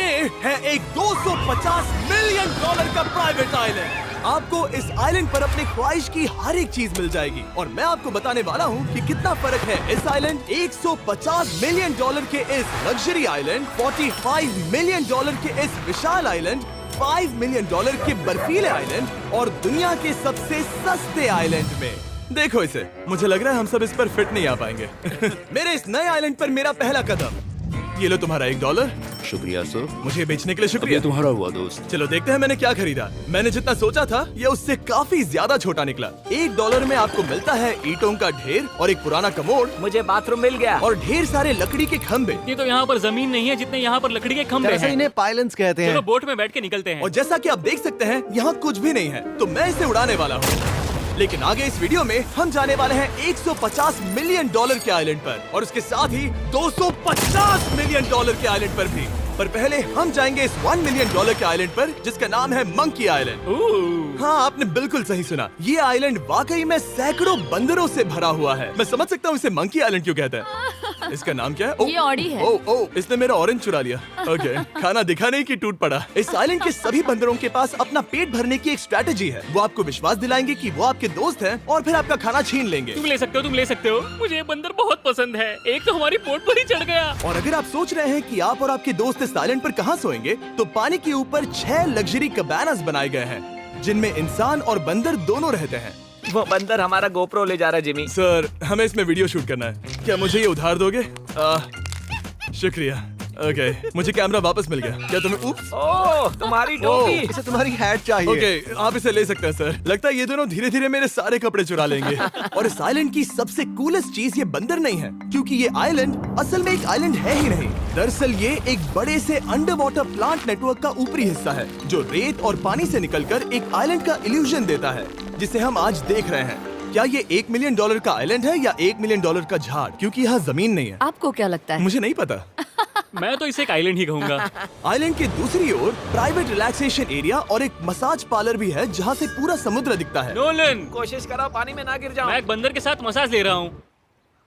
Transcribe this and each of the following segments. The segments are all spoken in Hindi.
ये है एक 250 मिलियन डॉलर का प्राइवेट आइलैंड। आपको इस आइलैंड पर अपनी ख्वाहिश की हर एक चीज मिल जाएगी और मैं आपको बताने वाला हूँ कि कितना फर्क है इस आइलैंड 150 मिलियन डॉलर के इस लग्जरी आइलैंड, 45 मिलियन डॉलर के इस विशाल आइलैंड, 5 मिलियन डॉलर के बर्फीले आइलैंड और दुनिया के सबसे सस्ते आइलैंड में। देखो इसे, मुझे लग रहा है हम सब इस पर फिट नहीं आ पाएंगे। मेरे इस नए आइलैंड पर मेरा पहला कदम। ये लो तुम्हारा $1। शुक्रिया सर। मुझे बेचने के लिए शुक्रिया। ये तुम्हारा हुआ दोस्त। चलो देखते हैं मैंने क्या खरीदा। मैंने जितना सोचा था ये उससे काफी ज्यादा छोटा निकला। $1 में आपको मिलता है ईंटों का ढेर और एक पुराना कमोड। मुझे बाथरूम मिल गया और ढेर सारे लकड़ी के खंभे। ये तो यहाँ पर जमीन नहीं है जितने यहाँ पर लकड़ी के खंभे हैं। इन्हें पाइलन्स कहते चलो हैं। बोट में बैठ के निकलते हैं। और जैसा कि आप देख सकते हैं यहाँ कुछ भी नहीं है, तो मैं इसे उड़ाने वाला हूँ। लेकिन आगे इस वीडियो में हम जाने वाले हैं 150 मिलियन डॉलर के आइलैंड पर और उसके साथ ही 250 मिलियन डॉलर के आइलैंड पर भी। पर पहले हम जाएंगे इस 1 मिलियन डॉलर के आइलैंड पर जिसका नाम है मंकी आइलैंड। हाँ, आपने बिल्कुल सही सुना। ये आइलैंड वाकई में सैकड़ों बंदरों से भरा हुआ है। मैं समझ सकता हूँ इसे मंकी आइलैंड क्यों कहते हैं। इसका नाम क्या है? ये ऑडी है। ओ, इसने मेरा ऑरेंज चुरा लिया। ओके, खाना दिखा नहीं कि टूट पड़ा। इस आइलैंड के सभी बंदरों के पास अपना पेट भरने की एक स्ट्रैटेजी है। वो आपको विश्वास दिलाएंगे कि वो आपके दोस्त हैं और फिर आपका खाना छीन लेंगे। तुम ले सकते हो, तुम ले सकते हो। मुझे ये बंदर बहुत पसंद है। एक तो हमारी बोट पर ही चढ़ गया। और अगर आप सोच रहे हैं कि आप और आपके दोस्त इस आइलैंड पर कहाँ सोएंगे, तो पानी के ऊपर 6 लग्जरी कबानास बनाए गए हैं जिनमें इंसान और बंदर दोनों रहते हैं। वो बंदर हमारा गोप्रो ले जा रहा है जिमी। सर, हमें इसमें वीडियो शूट करना है। क्या मुझे ये उधार दोगे? शुक्रिया। ओके, मुझे कैमरा वापस मिल गया। क्या तुम्हें उप्स? ओह, तुम्हारी टोपी। इसे तुम्हारी हैट चाहिए। ओके, आप इसे ले सकते हैं सर। लगता है ये दोनों धीरे धीरे मेरे सारे कपड़े चुरा लेंगे। और इस आइलैंड की सबसे कूलेस्ट चीज ये बंदर नहीं है, क्योंकि ये आइलैंड असल में एक आइलैंड है ही नहीं। दरअसल ये एक बड़े से अंडर वाटर प्लांट नेटवर्क का ऊपरी हिस्सा है जो रेत और पानी से निकलकर एक आइलैंड का इल्यूजन देता है जिसे हम आज देख रहे हैं। क्या ये $1 मिलियन का आइलैंड है या $1 मिलियन का झाड़? क्योंकि यहाँ जमीन नहीं है। आपको क्या लगता है? मुझे नहीं पता। मैं तो इसे एक आइलैंड ही कहूँगा। आइलैंड के दूसरी ओर प्राइवेट रिलैक्सेशन एरिया और एक मसाज पार्लर भी है जहाँ से पूरा समुद्र दिखता है। नोलन, कोशिश करो पानी में ना गिर जाओ। मैं एक बंदर के साथ मसाज ले रहा हूँ।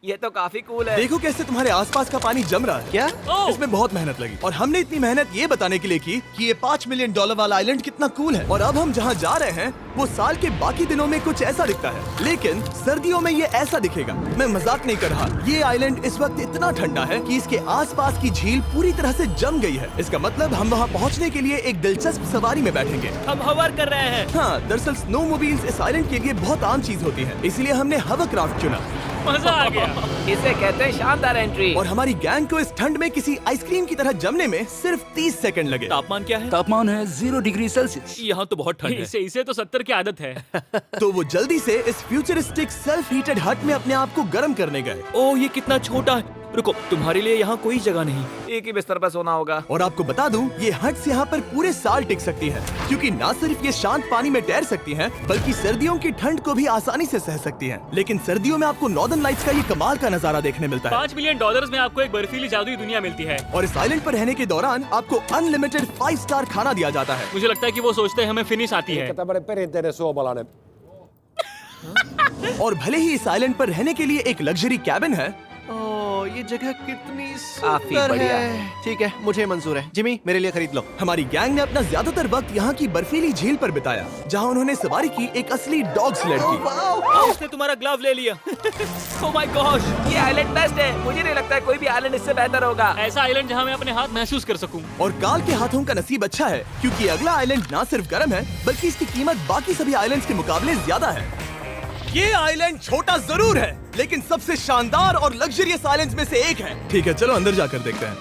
ये तो काफी कूल है। देखो कैसे तुम्हारे आसपास का पानी जम रहा है। क्या? ओह! इसमें बहुत मेहनत लगी और हमने इतनी मेहनत ये बताने के लिए की कि ये $5 मिलियन वाला आइलैंड कितना कूल है। और अब हम जहाँ जा रहे हैं वो साल के बाकी दिनों में कुछ ऐसा दिखता है, लेकिन सर्दियों में ये ऐसा दिखेगा। मैं मजाक नहीं कर रहा। ये आइलैंड इस वक्त इतना ठंडा है कि इसके आसपास की झील पूरी तरह से जम गई है। इसका मतलब हम वहाँ पहुँचने के लिए एक दिलचस्प सवारी में बैठेंगे। हम हवर कर रहे हैं। हाँ, दरअसल स्नोमोबाइल्स इस आइलैंड के लिए बहुत आम चीज होती है, इसलिए हमने हवरक्राफ्ट चुना। मजा आ गया। इसे कहते हैं शानदार एंट्री। और हमारी गैंग को इस ठंड में किसी आइसक्रीम की तरह जमने में सिर्फ 30 सेकंड लगे। तापमान क्या है? तापमान है 0 डिग्री सेल्सियस। यहाँ तो बहुत ठंड है। इसे तो 70 की आदत है। तो वो जल्दी से इस फ्यूचरिस्टिक सेल्फ हीटेड हट में अपने आप को गर्म करने गए। ओह, ये कितना छोटा है। रुको, तुम्हारे लिए यहाँ कोई जगह नहीं। एक ही बिस्तर पर सोना होगा। और आपको बता दूं, ये हट्स यहाँ पर पूरे साल टिक सकती हैं, क्योंकि न सिर्फ ये शांत पानी में तैर सकती हैं, बल्कि सर्दियों की ठंड को भी आसानी से सह सकती हैं। लेकिन सर्दियों में आपको नॉर्दर्न लाइट्स का ये कमाल का नजारा देखने मिलता है। $5 मिलियन में आपको एक बर्फीली जादुई दुनिया मिलती है। और इस आइलैंड पर रहने के दौरान आपको अनलिमिटेड 5 स्टार खाना दिया जाता है। मुझे लगता है कि वो सोचते हैं हमें फिनिश आती है। tämmöinen perinteinen suomalainen. और भले ही इस आइलैंड पर रहने के लिए एक लग्जरी कैबिन है, ओह, ये जगह कितनी काफी सुंदर बढ़िया है। ठीक है, मुझे मंजूर है। जिमी, मेरे लिए खरीद लो। हमारी गैंग ने अपना ज्यादातर वक्त यहाँ की बर्फीली झील पर बिताया, जहाँ उन्होंने सवारी की एक असली डॉग स्लेड की। उसने तुम्हारा ग्लव ले लिया। ओह माय गॉश, ये आइलैंड बेस्ट है। मुझे नहीं लगता है कोई भी आइलैंड इससे बेहतर होगा। ऐसा आइलैंड जहाँ मैं अपने हाथ महसूस कर सकूं। और काल के हाथों का नसीब अच्छा है, क्योंकि अगला आइलैंड न सिर्फ गर्म है, बल्कि इसकी कीमत बाकी सभी आइलैंड्स के मुकाबले ज्यादा है। ये आइलैंड छोटा जरूर है, लेकिन सबसे शानदार और लग्जरियस आइलैंड्स में से एक है। ठीक है, चलो अंदर जाकर देखते हैं।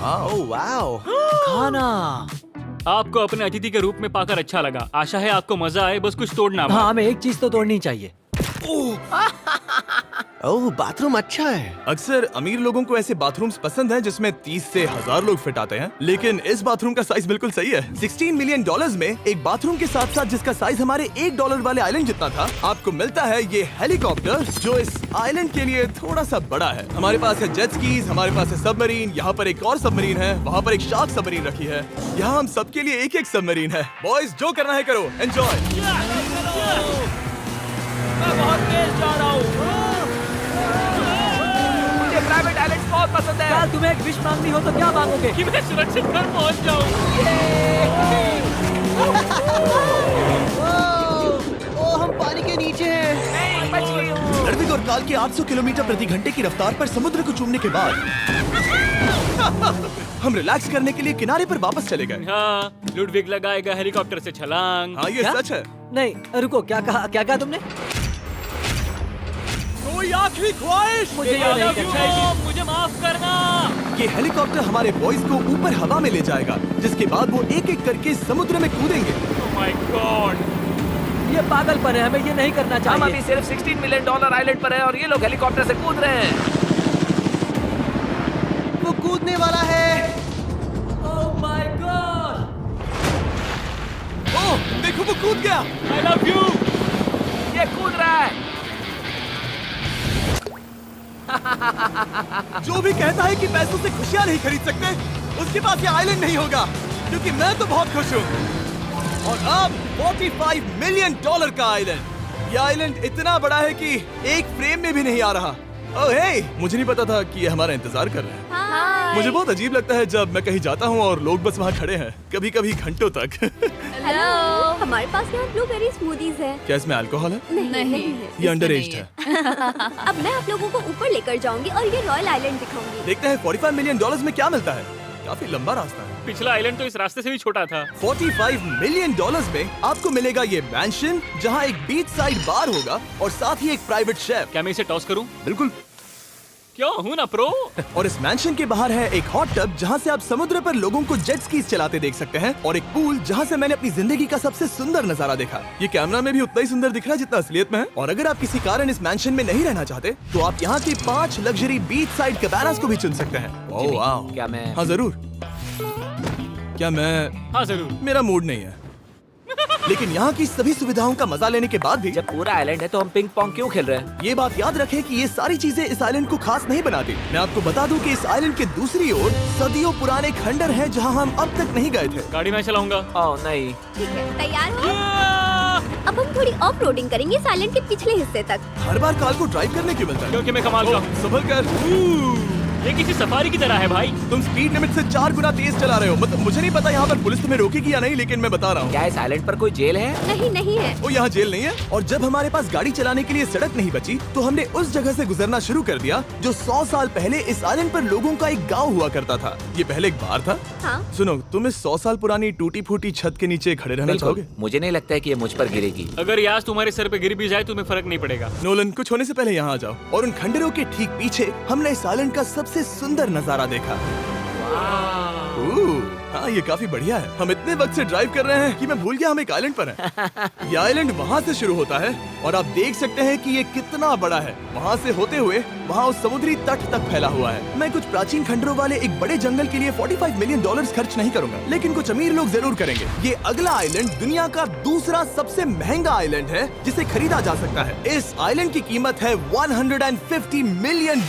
ओह वाओ, खाना। आपको अपने अतिथि के रूप में पाकर अच्छा लगा। आशा है आपको मजा आए, बस कुछ तोड़ना मत। हाँ, हमें एक चीज तो तोड़नी चाहिए। ओह, बाथरूम अच्छा है। अक्सर अमीर लोगों को ऐसे बाथरूम्स पसंद हैं जिसमें 30 से 1000 लोग फिट आते हैं, लेकिन इस बाथरूम का साइज बिल्कुल सही है। $16 मिलियन में एक बाथरूम के साथ साथ जिसका साइज हमारे $1 वाले आइलैंड जितना था, आपको मिलता है ये हेलीकॉप्टर जो इस आइलैंड के लिए थोड़ा सा बड़ा है। हमारे पास है जेट स्कीज, हमारे पास है सबमरीन, यहाँ पर एक और सबमरीन है, वहाँ पर एक शार्क सबमरीन रखी है। यहाँ हम सबके लिए एक एक सबमरीन है। बॉयज, जो करना है करो, एंजॉय। मैं बहुत तेज जा रहा हूँ। मुझे प्राइवेट आइलैंड बहुत पसंद है। यार तुम्हें एक विश मांगनी हो तो क्या मांगोगे? कि मैं सुरक्षित घर पहुंच जाऊं। ओ, हम पानी के नीचे हैं। नहीं, बच गई हूँ। लड़विक और काल के 800 किलोमीटर प्रति घंटे की रफ्तार पर समुद्र को चूमने के बाद हम रिलैक्स करने के लिए किनारे पर वापस चले गए। हाँ, लुडविग लगाएगा हेलीकॉप्टर से छलांग। हाँ, ये क्या? सच है। नहीं रुको, क्या कहा तुमने? कोई आखिरी ख्वाहिश? मुझे ये नहीं करना है। मुझे माफ करना। ये हेलीकॉप्टर हमारे बॉयज को ऊपर हवा में ले जाएगा, जिसके बाद वो एक एक करके समुद्र में कूदेंगे। Oh my God! ये पागलपन है, हमें ये नहीं करना हम चाहिए। अभी सिर्फ $16 मिलियन आइलैंड पर हैं और ये लोग हेलीकॉप्टर से कूद रहे हैं। वो कूदने वाला है। Oh my God! ओह, देखो वो कूद गया। I love you. ये कूद रहा है। जो भी कहता है कि पैसों से खुशियां नहीं खरीद सकते, उसके पास ये आइलैंड नहीं होगा, क्योंकि मैं तो बहुत खुश हूँ। और अब $45 मिलियन का आइलैंड। ये आइलैंड इतना बड़ा है कि एक फ्रेम में भी नहीं आ रहा। ओह हे, मुझे नहीं पता था कि ये हमारा इंतजार कर रहे हैं। मुझे बहुत अजीब लगता है जब मैं कहीं जाता हूँ और लोग बस वहाँ खड़े हैं, कभी कभी घंटों तक। हेलो, हमारे पास यहाँ ब्लूबेरी स्मूदीज है। क्या इसमें अल्कोहल है? नहीं ये अंडरएज्ड है। अब मैं आप लोगों को ऊपर लेकर जाऊंगी और ये रॉयल आइलैंड दिखाऊंगी। देखते हैं $45 मिलियन में क्या मिलता है। काफी लंबा रास्ता है। पिछला आइलैंड तो इस रास्ते से भी छोटा था। $45 मिलियन में आपको मिलेगा ये मैंशन, जहाँ एक बीच साइड बार होगा और साथ ही एक प्राइवेट शेफ। क्या मैं इसे टॉस करूं? बिल्कुल। क्यों हूं ना प्रो। और इस मैंशन के बाहर है एक हॉट टब, जहाँ से आप समुद्र पर लोगों को जेट स्कीज चलाते देख सकते हैं, और एक पूल जहाँ से मैंने अपनी जिंदगी का सबसे सुंदर नजारा देखा। ये कैमरा में भी उतना ही सुंदर दिख रहा है जितना असलियत में है। और अगर आप किसी कारण इस मैंशन में नहीं रहना चाहते, तो आप यहाँ की 5 लग्जरी बीच साइड कैबानास को भी चुन सकते हैं। ओह वाह। क्या मैं हाँ जरूर। क्या मैं? हाँ जरूर। मेरा मूड नहीं है। लेकिन यहाँ की सभी सुविधाओं का मजा लेने के बाद भी जब पूरा आइलैंड है तो हम पिंग पोंग क्यों खेल रहे हैं? ये बात याद रखें कि ये सारी चीजें इस आइलैंड को खास नहीं बनाती। मैं आपको बता दूं कि इस आइलैंड के दूसरी ओर सदियों पुराने खंडर हैं, जहां हम अब तक नहीं गए थे। गाड़ी मैं चलाऊंगा। ओह नहीं। ठीक है, तैयार हो? अब हम थोड़ी ऑफ रोडिंग करेंगे इस आइलैंड के पिछले हिस्से तक। हर बार कार को ड्राइव करने क्यों मिलता है? क्योंकि मैं कमाल का हूं। संभल कर। ये किसी सफारी की तरह है भाई। तुम स्पीड लिमिट से 4 गुना तेज चला रहे हो। मतलब मुझे नहीं पता यहाँ पर पुलिस तुम्हें रोकेगी या नहीं, लेकिन मैं बता रहा हूँ। क्या इस आइलैंड पर कोई जेल है? नहीं है। वो यहाँ जेल नहीं है। और जब हमारे पास गाड़ी चलाने के लिए सड़क नहीं बची, तो हमने उस जगह से गुजरना शुरू कर दिया जो 100 साल पहले इस आइलैंड पर लोगों का एक गाँव हुआ करता था। ये पहले एक बार था। हाँ? सुनो, तुम इस 100 साल पुरानी टूटी फूटी छत के नीचे खड़े रहना चाहोगे? मुझे नहीं लगता है कि ये मुझ पर गिरेगी। अगर ये आज तुम्हारे सर पे गिर भी जाए तुम्हें फर्क नहीं पड़ेगा। नोलन, कुछ होने से पहले यहाँ आ जाओ। और उन खंडरों के ठीक पीछे हमने इस आइलैंड का सबसे सुंदर नजारा देखा। हाँ, ये काफी बढ़िया है। हम इतने वक्त से ड्राइव कर रहे हैं कि मैं भूल गया हम एक आइलैंड पर हैं। ये आइलैंड वहाँ से शुरू होता है और आप देख सकते हैं कि ये कितना बड़ा है। वहाँ से होते हुए वहाँ उस समुद्री तट तक फैला हुआ है। मैं कुछ प्राचीन खंडरों वाले एक बड़े जंगल के लिए $45 मिलियन खर्च नहीं करूंगा, लेकिन कुछ अमीर लोग जरूर करेंगे। ये अगला आइलैंड दुनिया का दूसरा सबसे महंगा आइलैंड है जिसे खरीदा जा सकता है। इस आइलैंड की कीमत है $150 मिलियन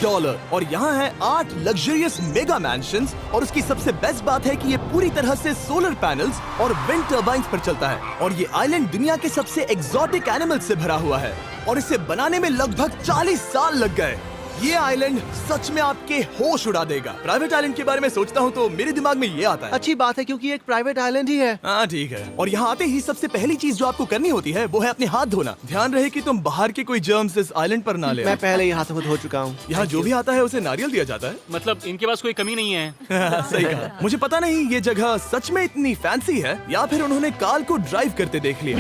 और यहाँ है 8 लग्जरियस मेगा मैंशंस। और उसकी सबसे बेस्ट बात है कि ये पूरी तरह से सोलर पैनल्स और विंड टर्बाइन्स पर चलता है। और ये आइलैंड दुनिया के सबसे एक्सोटिक एनिमल्स से भरा हुआ है और इसे बनाने में लगभग 40 साल लग गए। ये आइलैंड सच में आपके होश उड़ा देगा। प्राइवेट आइलैंड के बारे में सोचता हूँ तो मेरे दिमाग में ये आता है। अच्छी बात है, क्योंकि एक प्राइवेट आइलैंड ही है। हाँ ठीक है। और यहाँ आते ही सबसे पहली चीज जो आपको करनी होती है वो है अपने हाथ धोना। ध्यान रहे कि तुम बाहर के कोई जर्म्स इस आइलैंड पर ना ले। मैं पहले ही हाथों को धो चुका हूँ। यहाँ जो भी आता है उसे नारियल दिया जाता है। मतलब इनके पास कोई कमी नहीं है। सही कहा। मुझे पता नहीं ये जगह सच में इतनी फैंसी है या फिर उन्होंने कार को ड्राइव करते देख लिया,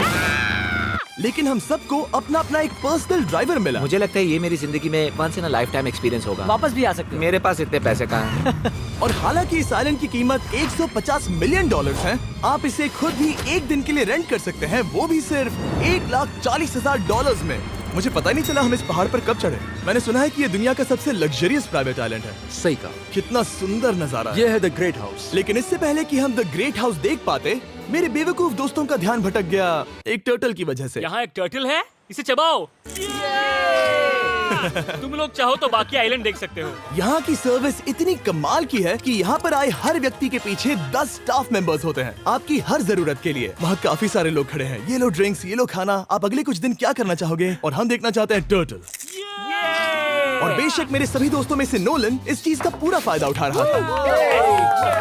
लेकिन हम सबको अपना अपना एक पर्सनल ड्राइवर मिला। मुझे लगता है ये मेरी जिंदगी में once in a lifetime experience होगा। वापस भी आ सकते हैं। मेरे पास इतने पैसे कहाँ हैं? और हालांकि इस आइलैंड की कीमत $150 मिलियन है, आप इसे खुद भी एक दिन के लिए रेंट कर सकते हैं, वो भी सिर्फ $1,40,000 में। मुझे पता ही नहीं चला हम इस पहाड़ पर कब चढ़े। मैंने सुना है कि ये दुनिया का सबसे लग्जरियस प्राइवेट आइलैंड है। सही कहा। कितना सुंदर नजारा है। ये है द ग्रेट हाउस। लेकिन इससे पहले कि हम द ग्रेट हाउस देख पाते, मेरे बेवकूफ दोस्तों का ध्यान भटक गया एक टर्टल की वजह से। यहाँ एक टर्टल है, इसे चबाओ। तुम लोग चाहो तो बाकी आइलैंड देख सकते हो। यहाँ की सर्विस इतनी कमाल की है कि यहाँ पर आए हर व्यक्ति के पीछे 10 स्टाफ मेंबर्स होते हैं आपकी हर जरूरत के लिए। वहाँ काफी सारे लोग खड़े हैं। ये लो ड्रिंक्स, ये लो खाना। आप अगले कुछ दिन क्या करना चाहोगे? और हम देखना चाहते हैं टर्टल। और बेशक मेरे सभी दोस्तों में से नोलन इस चीज का पूरा फायदा उठा रहा था।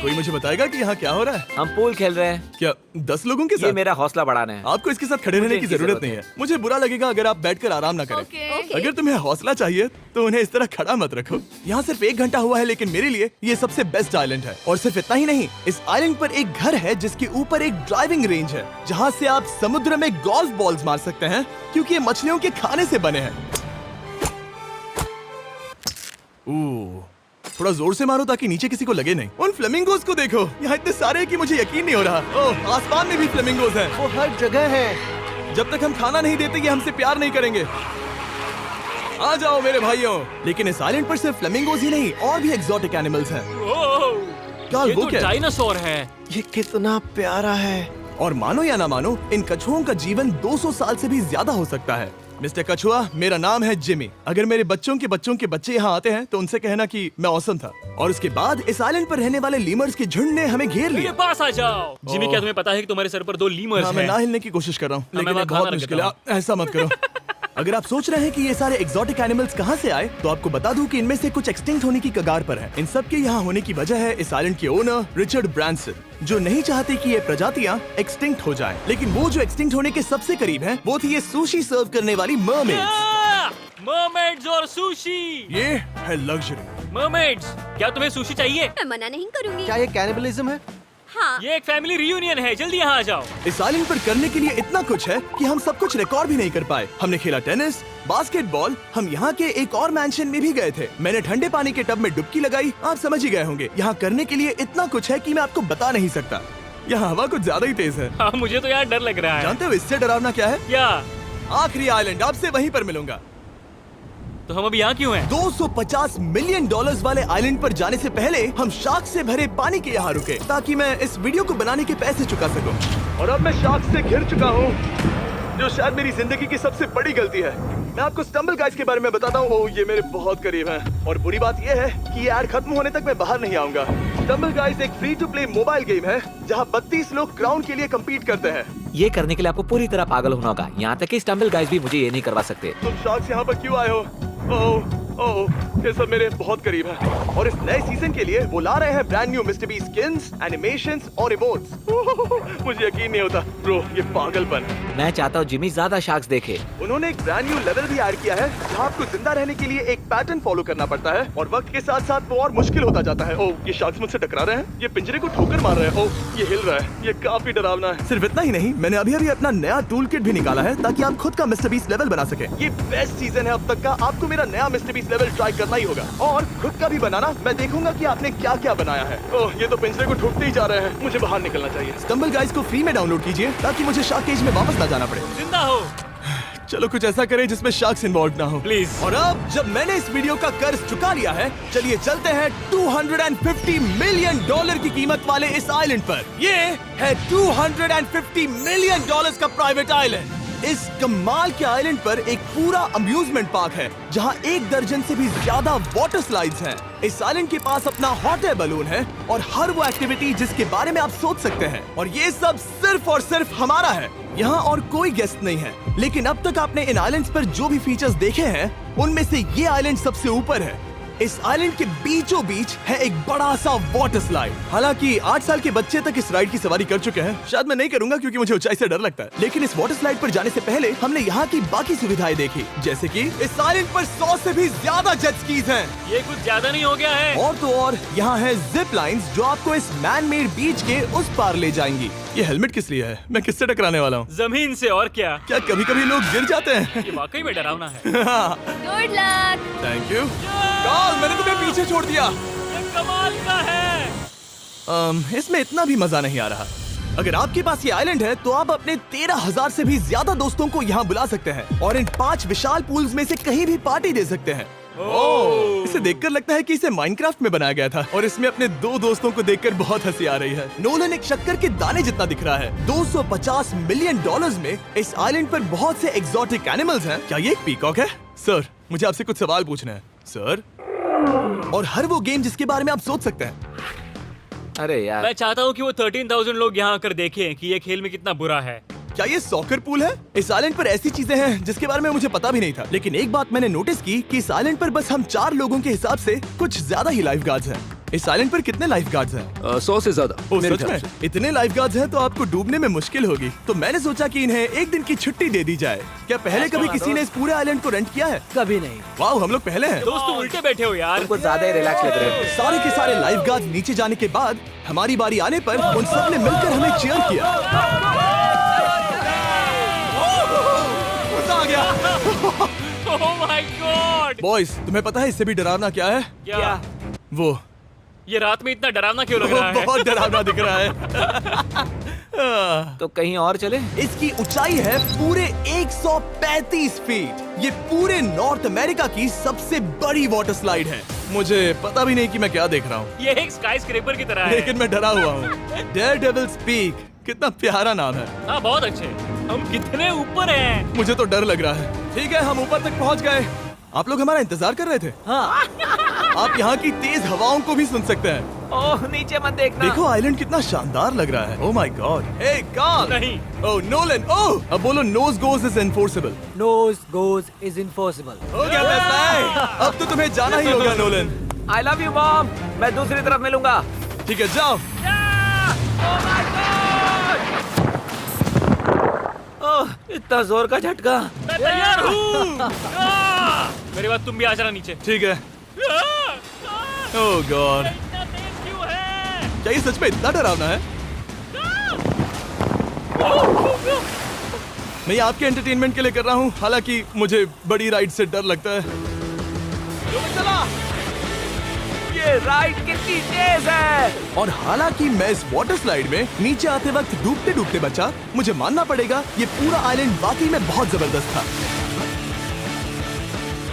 कोई मुझे बताएगा कि यहाँ क्या हो रहा है? हम पूल खेल रहे हैं। क्या 10 लोगों के ये साथ? मेरा हौसला बढ़ाना है। आपको इसके साथ खड़े रहने की इनकी जरूरत नहीं है। मुझे बुरा लगेगा अगर आप बैठकर आराम ना करें। ओके। अगर तुम्हें हौसला चाहिए तो उन्हें इस तरह खड़ा मत रखो। यहाँ सिर्फ 1 घंटा हुआ है, लेकिन मेरे लिए ये सबसे बेस्ट आइलैंड है। और सिर्फ इतना ही नहीं, इस आइलैंड पर एक घर है जिसके ऊपर एक ड्राइविंग रेंज है, जहाँ से आप समुद्र में गोल्फ बॉल्स मार सकते हैं, क्योंकि ये मछलियों के खाने से बने हैं। थोड़ा जोर से मारो ताकि नीचे किसी को लगे नहीं। उन फ्लेमिंगोज को देखो, यहाँ इतने सारे हैं कि मुझे यकीन नहीं हो रहा। ओह, आसमान में भी फ्लेमिंगोज हैं। वो हर जगह है। जब तक हम खाना नहीं देते ये हमसे प्यार नहीं करेंगे। आ जाओ मेरे भाइयों। लेकिन इस आइलैंड पर सिर्फ फ्लेमिंगोज ही नहीं, और भी एक्सोटिक एनिमल्स हैं। ये वो तो क्या है? डायनासोर है। ये कितना प्यारा है। और मानो या ना मानो, इन कछुओं का जीवन 200 साल से भी ज्यादा हो सकता है। मिस्टर कछुआ, मेरा नाम है जिमी। अगर मेरे बच्चों के बच्चे यहाँ आते हैं तो उनसे कहना कि मैं औसम था। और उसके बाद इस आइलैंड पर रहने वाले लीमर्स के झुंड ने हमें घेर मेरे लिया। पास आ जाओ। जिमी, क्या तुम्हें पता है कि तुम्हारे सर पर 2 लीमर्स हाँ, मैं हैं? ना हिलने की कोशिश कर रहा हूँ, मैं लेकिन ये वहाँ बहुत खाना मुश्किल है। रखता ऐसा मत करो। अगर आप सोच रहे हैं कि ये सारे एक्सोटिक एनिमल्स कहाँ से आए, तो आपको बता दूं कि इनमें से कुछ एक्सटिंक्ट होने की कगार पर हैं। इन सब के यहाँ होने की वजह है इस आइलैंड के ओनर रिचर्ड ब्रांसन, जो नहीं चाहते कि ये प्रजातियाँ एक्सटिंक्ट हो जाएं। लेकिन वो जो एक्सटिंक्ट होने के सबसे करीब हैं, वो थी ये सुशी सर्व करने वाली मरमेड्स। मरमेड्स और सुशी। ये है लग्जरी। मरमेड्स, क्या तुम्हें सुशी चाहिए? मैं मना नहीं करूंगी। क्या ये कैनिबलिज्म है? हाँ। ये एक फैमिली रियूनियन है, जल्दी यहाँ आ जाओ। इस आइलैंड पर करने के लिए इतना कुछ है कि हम सब कुछ रिकॉर्ड भी नहीं कर पाए। हमने खेला टेनिस, बास्केटबॉल, हम यहाँ के एक और मैंशन में भी गए थे। मैंने ठंडे पानी के टब में डुबकी लगाई, आप समझ ही गए होंगे। यहाँ करने के लिए इतना कुछ है कि मैं आपको बता नहीं सकता। यहाँ हवा कुछ ज्यादा ही तेज है। हाँ, मुझे तो यार डर लग रहा है। जानते हो इससे डरावना क्या है? क्या? आखिरी आइलैंड, आपसे वहीं पर मिलूंगा। तो हम अभी यहाँ क्यों हैं? 250 मिलियन डॉलर्स वाले आइलैंड पर जाने से पहले हम शार्क से भरे पानी के यहाँ रुके, ताकि मैं इस वीडियो को बनाने के पैसे चुका सकूं। और अब मैं शार्क से घिर चुका हूँ, जो शायद मेरी जिंदगी की सबसे बड़ी गलती है। मैं आपको स्टम्बल गाइज के बारे में बताता हूँ। ओह, ये मेरे बहुत करीब हैं। और बुरी बात ये है कि ये ऐड खत्म होने तक मैं बाहर नहीं आऊंगा। स्टम्बल गाइज एक free to play mobile game है, जहाँ 32 लोग क्राउन के लिए कम्पीट करते हैं। ये करने के लिए आपको पूरी तरह पागल होना होगा। यहाँ तक कि स्टम्बल गाइज भी मुझे ये नहीं करवा सकते। तुम शार्क्स यहाँ पर क्यों आए हो? ओह, ये सब मेरे बहुत करीब है। और इस नए सीजन के लिए वो ला रहे हैं brand new mister beast skins, animations और इमोट्स। मुझे यकीन नहीं होता ब्रो, ये पागलपन। मैं चाहता हूँ जिमी ज्यादा शार्क्स देखे। उन्होंने एक ब्रांड न्यू लेवल भी ऐड किया है, जहाँ आपको जिंदा रहने के लिए एक पैटर्न फॉलो करना पड़ता है, और वक्त के साथ साथ वो और मुश्किल होता जाता है। ओह, ये शार्क्स मुझसे टकरा रहे हैं, ये पिंजरे को ठोकर मार रहे हैं। ओह, ये हिल रहा है, ये काफी डरावना है। सिर्फ इतना ही नहीं, मैंने अभी अभी अपना नया टूल किट भी निकाला है, ताकि आप खुद का मिस्टर बीस्ट लेवल बना सके। ये बेस्ट सीजन है अब तक का। आपको मेरा नया मिस्टर बीस्ट लेवल ट्राई करना ही होगा, और खुद का भी बनाना। मैं देखूंगा कि आपने क्या क्या बनाया है। ओह, ये तो पिंजरे को ठोकते ही जा रहे हैं, मुझे बाहर निकलना चाहिए। स्टम्बल गाइज को फ्री में डाउनलोड कीजिए, ताकि मुझे शार्क केज में वापस ना जाना पड़े। जिंदा हो। चलो कुछ ऐसा करें जिसमें शार्क्स इन्वॉल्व ना हो, प्लीज। और अब जब मैंने इस वीडियो का कर्ज चुका लिया है, चलिए चलते हैं 250 मिलियन डॉलर की कीमत वाले इस आइलैंड पर। ये है 250 मिलियन डॉलर्स का प्राइवेट आइलैंड। इस कमाल के आइलैंड पर एक पूरा अम्यूजमेंट पार्क है, जहां 1 दर्जन से भी ज्यादा वाटर स्लाइड्स हैं। इस आइलैंड के पास अपना हॉट एयर बलून है, और हर वो एक्टिविटी जिसके बारे में आप सोच सकते हैं। और ये सब सिर्फ और सिर्फ हमारा है। यहाँ और कोई गेस्ट नहीं है, लेकिन अब तक आपने इन आइलैंड्स पर जो भी फीचर्स देखे हैं, उनमें से ये आइलैंड सबसे ऊपर है। इस आइलैंड के बीचों बीच है एक बड़ा सा वाटर स्लाइड। हालांकि 8 साल के बच्चे तक इस राइड की सवारी कर चुके हैं। शायद मैं नहीं करूंगा क्योंकि मुझे ऊंचाई से डर लगता है। लेकिन इस वाटर स्लाइड पर जाने से पहले हमने यहाँ की बाकी सुविधाएं देखी, जैसे कि इस आइलैंड पर 100 से भी ज्यादा जेट स्कीज हैं। ये कुछ ज्यादा नहीं हो गया है? और तो और यहाँ है जिप लाइन्स, जो आपको इस मैन मेड बीच के उस पार ले जाएंगी। ये हेलमेट किस लिए है? मैं किससे टकराने वाला हूँ? जमीन से, और क्या? क्या कभी कभी लोग गिर जाते हैं? ये वाकई में डरावना है। Good luck. Thank you. Carl, मैंने तुम्हें पीछे छोड़ दिया। ये कमाल का है। इसमें इतना भी मजा नहीं आ रहा। अगर आपके पास ये आइलैंड है, तो आप अपने 13,000 से भी ज्यादा दोस्तों को यहाँ बुला सकते हैं, और इन 5 विशाल पूल्स में से कहीं भी पार्टी दे सकते हैं। ओह, इसे देखकर लगता है कि इसे माइनक्राफ्ट में बनाया गया था, और इसमें अपने 2 दोस्तों को देखकर बहुत हंसी आ रही है। नोलन एक शक्कर के दाने जितना दिख रहा है। 250 मिलियन डॉलर्स में इस आइलैंड पर बहुत से एक्सोटिक एनिमल्स हैं। क्या ये एक पीकॉक है? सर, मुझे आपसे कुछ सवाल पूछना है सर। और हर वो गेम जिसके बारे में आप सोच सकते हैं। अरे यार, मैं चाहता हूँ कि वो 13,000 लोग यहाँ आकर देखें कि ये खेल में कितना बुरा है। क्या ये सॉकर पूल है? इस आइलैंड पर ऐसी चीजें हैं जिसके बारे में मुझे पता भी नहीं था, लेकिन एक बात मैंने नोटिस की कि इस आइलैंड पर बस हम 4 लोगों के हिसाब से कुछ ज्यादा ही लाइफ गार्ड्स हैं। इस आइलैंड पर कितने लाइफ गार्ड्स हैं? 100 से ज्यादा ओ, मेरे सच ख्याल में? से। इतने लाइफ गार्ड्स हैं तो आपको डूबने में मुश्किल होगी। तो मैंने सोचा कि इन्हें एक दिन की छुट्टी दे दी जाए। क्या पहले कभी किसी ने इस पूरे आइलैंड को रेंट किया है? कभी नहीं। वाह, हम लोग पहले हैं। दोस्त तुम उल्टे बैठे हो यार। कुछ ज्यादा ही रिलैक्स लग रहे हो। सारे के सारे लाइफ गार्ड्स नीचे जाने के बाद हमारी बारी आने पर उन सब ने मिलकर हमें चीयर किया। मजा आ गया। ओह माय गॉड। बॉयज, तुम्हें पता है इससे भी डरावना क्या है? क्या? वो ये रात में इतना डरावना क्यों लग रहा है? बहुत डरावना दिख रहा है। तो कहीं और चले? इसकी ऊंचाई है पूरे 135 फीट। ये पूरे नॉर्थ अमेरिका की सबसे बड़ी वाटर स्लाइड है। मुझे पता भी नहीं कि मैं क्या देख रहा हूँ, ये एक स्काई स्क्रेपर की तरह है। लेकिन मैं डरा हुआ हूँ। डेयरडेविल्स पीक, कितना प्यारा नाम है। हाँ बहुत अच्छे। हम कितने ऊपर हैं? मुझे तो डर लग रहा है। ठीक है, हम ऊपर तक पहुँच गए। आप लोग हमारा इंतजार कर रहे थे। हाँ। आप यहाँ की तेज हवाओं को भी सुन सकते हैं। ओह नीचे मत देखना। देखो आइलैंड कितना शानदार लग रहा है। Oh my God. Hey Karl. नहीं। Oh Nolan. ओह, अब बोलो nose goes is enforceable. Nose goes is impossible. हो गया फैसला। अब तो तुम्हें जाना ही होगा Nolan. I love you mom. मैं दूसरी तरफ मिलूंगा। ठीक है, जाओ। ओह इतना जोर का झटका। मैं तैयार हूँ। मेरे बाद तुम भी आ जाना नीचे। ठीक है। ओह गॉड, इतना तेज क्यों है? क्या ये सच में इतना डरावना है? मैं ये आपके एंटरटेनमेंट के लिए कर रहा हूँ, हालांकि मुझे बड़ी राइड से डर लगता है। चला। ये राइड कितनी तेज है। और हालांकि मैं इस वाटर स्लाइड में नीचे आते वक्त डूबते डूबते बचा, मुझे मानना पड़ेगा ये पूरा आइलैंड वाकई में बहुत जबरदस्त था।